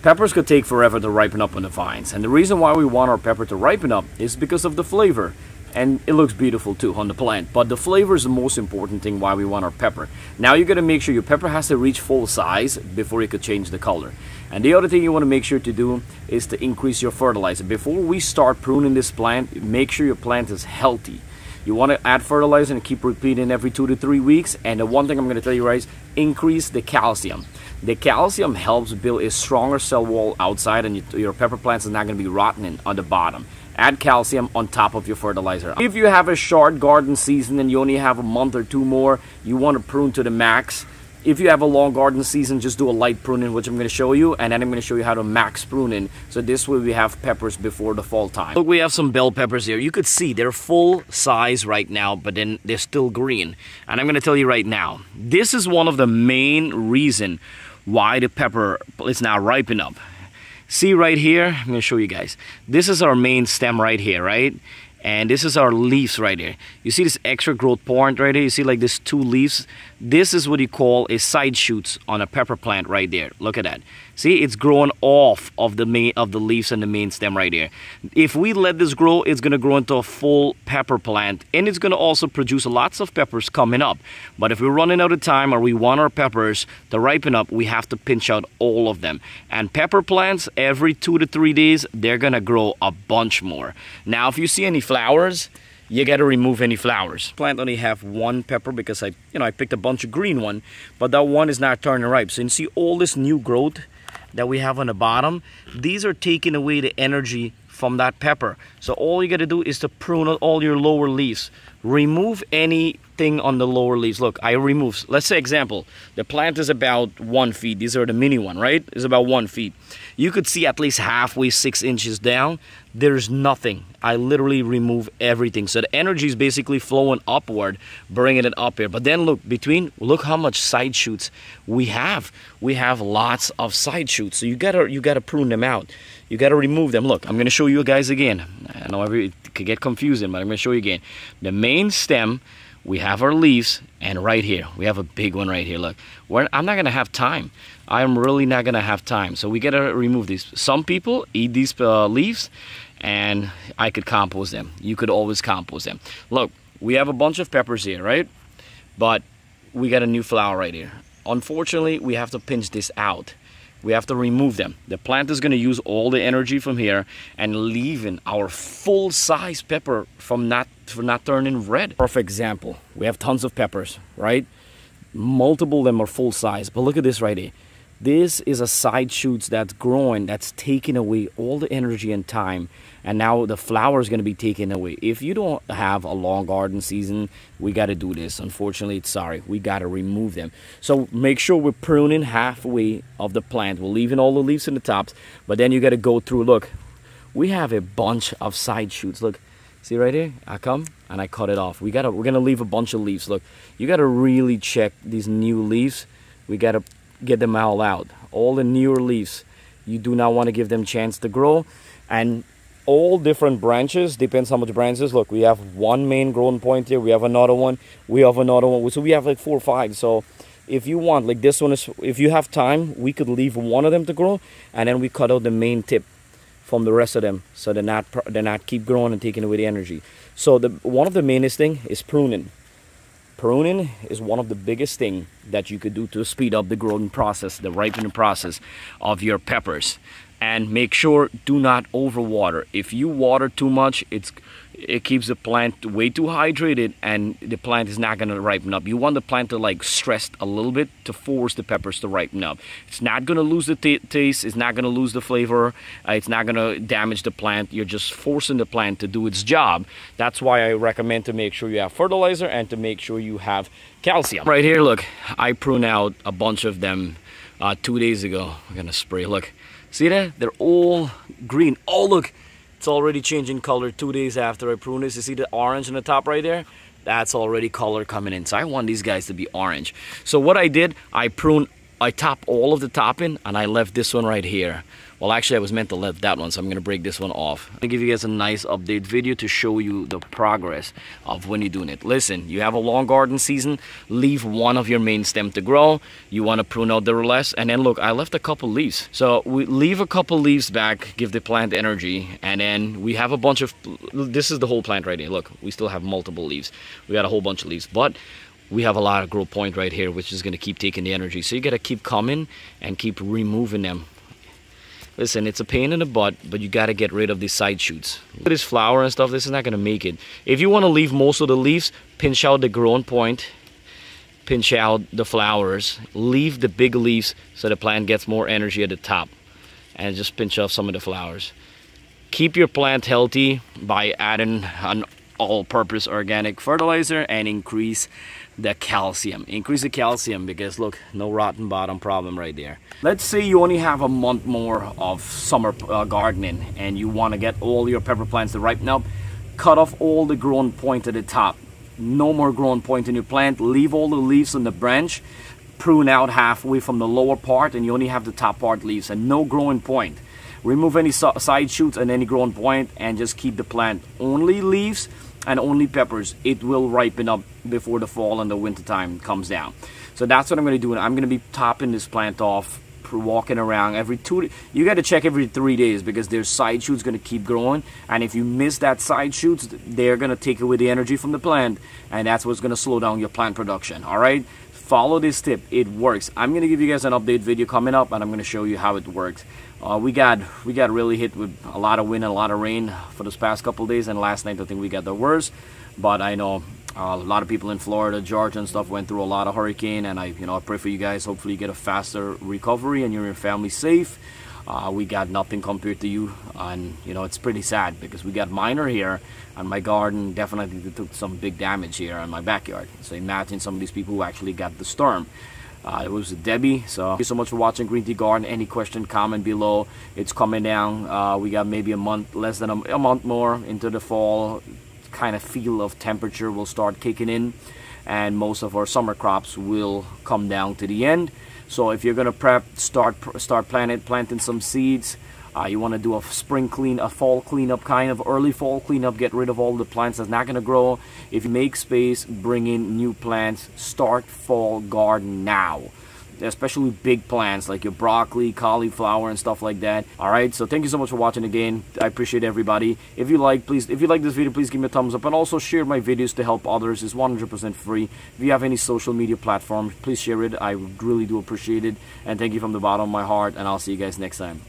Peppers could take forever to ripen up on the vines, and the reason why we want our pepper to ripen up is because of the flavor. And it looks beautiful too on the plant, but the flavor is the most important thing why we want our pepper. Now you got to make sure your pepper has to reach full size before you could change the color. And the other thing you want to make sure to do is to increase your fertilizer. Before we start pruning this plant, make sure your plant is healthy. You want to add fertilizer and keep repeating every 2 to 3 weeks. And the one thing I'm going to tell you guys, increase the calcium. The calcium helps build a stronger cell wall outside, and your pepper plants is not going to be rotting on the bottom. Add calcium on top of your fertilizer. If you have a short garden season and you only have a month or 2 more, you want to prune to the max. If you have a long garden season, just do a light pruning, which I'm going to show you, and then I'm going to show you how to max pruning. So this way we have peppers before the fall time. Look, we have some bell peppers here. You could see they're full size right now, but then they're still green. And I'm going to tell you right now, this is one of the main reason why the pepper is now ripen up. See right here, I'm going to show you guys. This is our main stem right here, right? And this is our leaves right here. You see this extra growth point right here? You see like this 2 leaves? This is what you call a side shoots on a pepper plant right there. Look at that. See, it's growing off of the leaves and the main stem right here. If we let this grow, it's going to grow into a full pepper plant, and it's going to also produce lots of peppers coming up. But if we're running out of time or we want our peppers to ripen up, we have to pinch out all of them. And pepper plants, every 2 to 3 days, they're going to grow a bunch more. Now, if you see any flowers, you got to remove any flowers. Plant only have 1 pepper because I picked a bunch of green one, but that one is not turning ripe. So you see all this new growth that we have on the bottom, these are taking away the energy from that pepper. So all you got to do is to prune out all your lower leaves. Remove anything on the lower leaves. Look, I remove, let's say example, the plant is about 1 feet. These are the mini one, right? It's about 1 feet. You could see at least halfway 6 inches down, there's nothing. I literally remove everything. So the energy is basically flowing upward, bringing it up here. But then look, look how much side shoots we have. We have lots of side shoots. So you gotta prune them out. You gotta remove them. Look, I'm gonna show you guys again. I know it could get confusing, but I'm gonna show you again. The main stem, we have our leaves, and right here we have a big one right here. Look, I'm not gonna have time. I'm really not gonna have time. So we gotta remove these. Some people eat these leaves, and I could compost them. You could always compost them. Look, we have a bunch of peppers here, right? But we got a new flower right here. Unfortunately, we have to pinch this out. We have to remove them. The plant is going to use all the energy from here and leaving our full-size pepper from not turning red. Perfect example. We have tons of peppers, right? Multiple of them are full size, but look at this right here. This is a side shoots that's growing, that's taking away all the energy and time, and now the flower is going to be taken away. If you don't have a long garden season, we got to do this. Unfortunately, sorry, we got to remove them. So make sure we're pruning halfway of the plant. We're leaving all the leaves in the tops, but then you got to go through. Look, we have a bunch of side shoots. Look, see right here? I come and I cut it off. We're gonna leave a bunch of leaves. Look, you got to really check these new leaves. We got to get them all out. All the newer leaves, you do not want to give them chance to grow. And all different branches, depends how much branches. Look, we have 1 main growing point here, we have another one, we have another one, so we have like 4 or 5. So if you want, like this one is, if you have time, we could leave one of them to grow, and then we cut out the main tip from the rest of them, so they're not keep growing and taking away the energy. So one of the mainest thing is pruning. Pruning is one of the biggest things that you could do to speed up the growing process, the ripening process of your peppers. And make sure, do not overwater. If you water too much, it keeps the plant way too hydrated, and the plant is not going to ripen up. You want the plant to like stress a little bit to force the peppers to ripen up. It's not going to lose the taste. It's not going to lose the flavor. It's not going to damage the plant. You're just forcing the plant to do its job. That's why I recommend to make sure you have fertilizer and to make sure you have calcium. Right here, look, I pruned out a bunch of them 2 days ago. I'm going to spray, look. See that? They're all green. Oh, look. It's already changing color 2 days after I prune this. You see the orange on the top right there? That's already color coming in. So I want these guys to be orange. So what I did, I pruned I top all of the topping and I left this one right here. Well, actually I was meant to let that one, so I'm gonna break this one off. I'm gonna give you guys a nice update video to show you the progress of when you're doing it. Listen, you have a long garden season, leave one of your main stem to grow. You wanna prune out the rest, and then look, I left a couple leaves. So we leave a couple leaves back, give the plant energy, and then we have a bunch of, this is the whole plant right here. Look, we still have multiple leaves. We got a whole bunch of leaves, but we have a lot of growth point right here, which is gonna keep taking the energy. So you gotta keep coming and keep removing them. Listen, it's a pain in the butt, but you got to get rid of these side shoots. Look at this flower and stuff. This is not going to make it. If you want to leave most of the leaves, pinch out the growing point, pinch out the flowers, leave the big leaves so the plant gets more energy at the top, and just pinch off some of the flowers. Keep your plant healthy by adding an all-purpose organic fertilizer and increase the calcium. Increase the calcium because look, no rotten bottom problem right there. Let's say you only have a month more of summer gardening and you want to get all your pepper plants to ripen up. Cut off all the growing point at the top. No more growing point in your plant. Leave all the leaves on the branch. Prune out halfway from the lower part and you only have the top part leaves and no growing point. Remove any side shoots and any growing point and just keep the plant only leaves and only peppers. It will ripen up before the fall and the winter time comes down. So that's what I'm going to do. I'm going to be topping this plant off, walking around every 2 you got to check every 3 days because there's side shoots going to keep growing, and if you miss that side shoots, they're going to take away the energy from the plant, and that's what's going to slow down your plant production. All right, follow this tip, it works. I'm going to give you guys an update video coming up and I'm going to show you how it works. We got really hit with a lot of wind and a lot of rain for this past couple days, and last night I think we got the worst. But I know a lot of people in Florida, Georgia and stuff went through a lot of hurricane, and I pray for you guys. Hopefully you get a faster recovery and your family safe. We got nothing compared to you, and it's pretty sad because we got minor here, and my garden definitely took some big damage here in my backyard. So imagine some of these people who actually got the storm. It was Debbie. So thank you so much for watching GreenTGarden. Any question, comment below. It's coming down. We got maybe a month, less than a month more into the fall. Kind of feel of temperature will start kicking in, and most of our summer crops will come down to the end. So if you're gonna prep, start planting some seeds. You want to do a spring clean, a fall cleanup, kind of early fall cleanup. Get rid of all the plants that's not going to grow. If you make space, bring in new plants. Start fall garden now, especially big plants like your broccoli, cauliflower, and stuff like that. All right, so thank you so much for watching again. I appreciate everybody. If you like this video, please give me a thumbs up, and also share my videos to help others. It's 100% free. If you have any social media platforms, please share it. I really do appreciate it, and thank you from the bottom of my heart, and I'll see you guys next time.